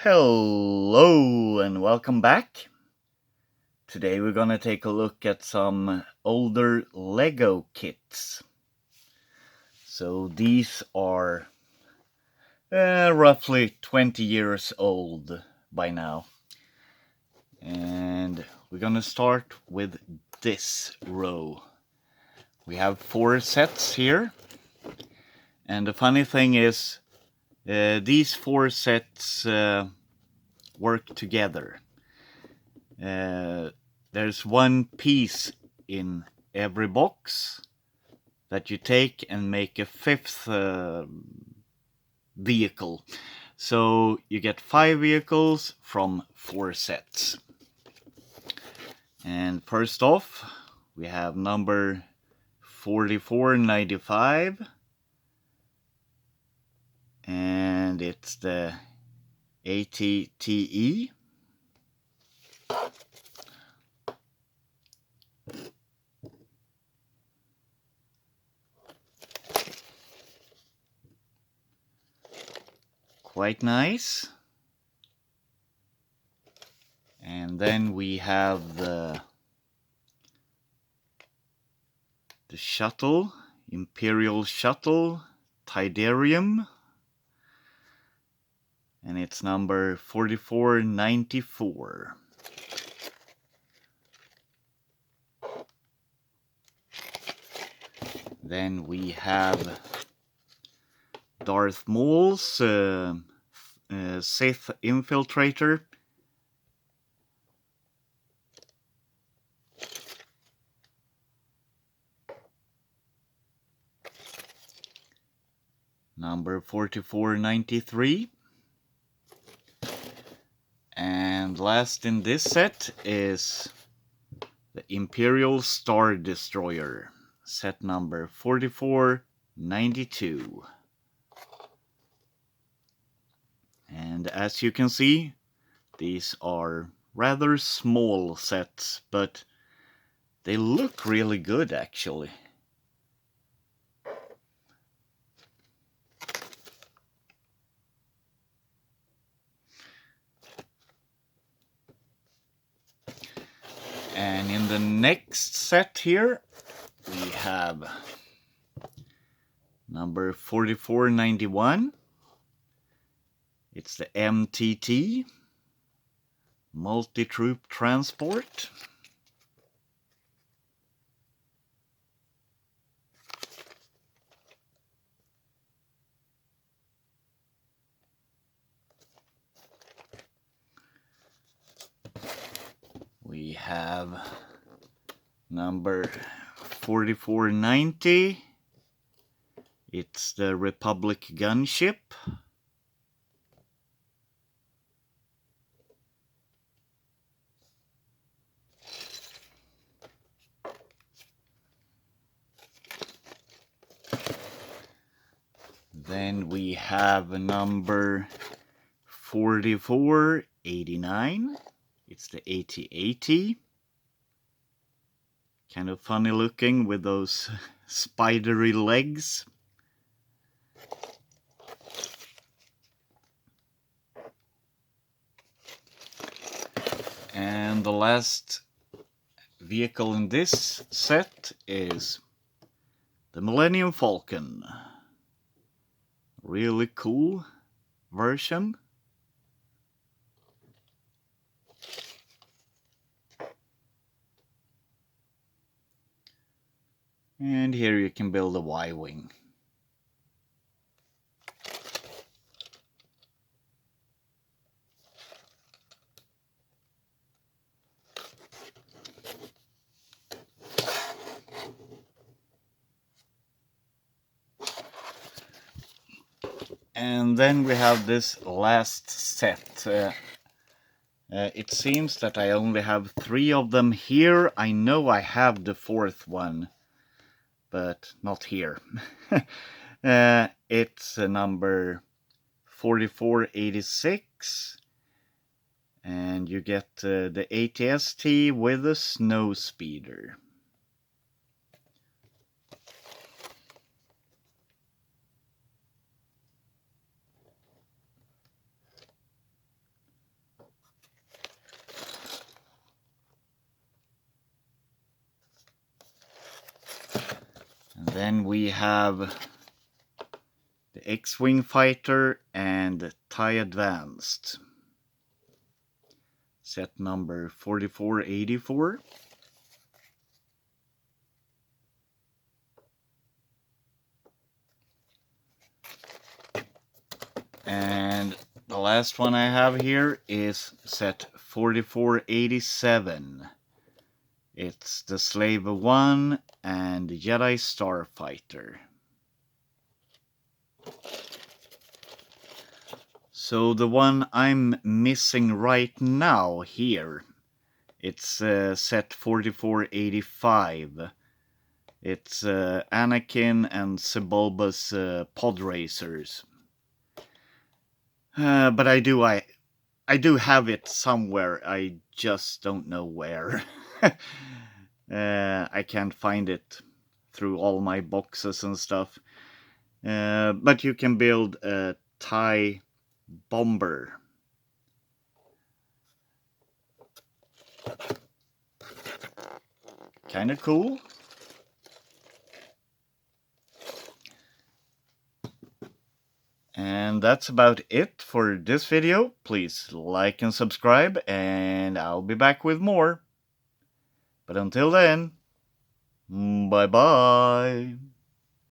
Hello and welcome back. Today we're gonna take a look at some older Lego kits. So these are roughly 20 years old by now. And we're gonna start with this row. We have 4 sets here. And the funny thing is, these 4 sets work together. There's one piece in every box that you take and make a 5th vehicle. So you get 5 vehicles from 4 sets. And first off, we have number 4495. And it's the ATTE. Quite nice. And then we have the shuttle, Imperial Shuttle, Tidarium. And it's number 4494. Then we have Darth Maul's Sith Infiltrator. Number 4493. And last in this set is the Imperial Star Destroyer, set number 4492. And as you can see, these are rather small sets, but they look really good actually. And in the next set here, we have number 4491. It's the MTT, Multi-Troop Transport. We have number 4490. It's the Republic gunship. Then we have number 4489. It's the AT-AT. Kind of funny looking with those spidery legs. And the last vehicle in this set is the Millennium Falcon. Really cool version. And here you can build a Y-wing. And then we have this last set. It seems that I only have 3 of them here. I know I have the 4th one, but not here. It's number 4486. And you get the ATST with a snow speeder. Then we have the X-Wing Fighter and the TIE Advanced. Set number 4484. And the last one I have here is set 4487. It's the Slave 1 and the Jedi Starfighter. So the one I'm missing right now here, it's set 4485. It's Anakin and Sebulba's pod racers. But I do have it somewhere. I just don't know where. I can't find it through all my boxes and stuff. But you can build a TIE bomber. Kinda cool. And that's about it for this video. Please like and subscribe, and I'll be back with more. But until then, bye bye.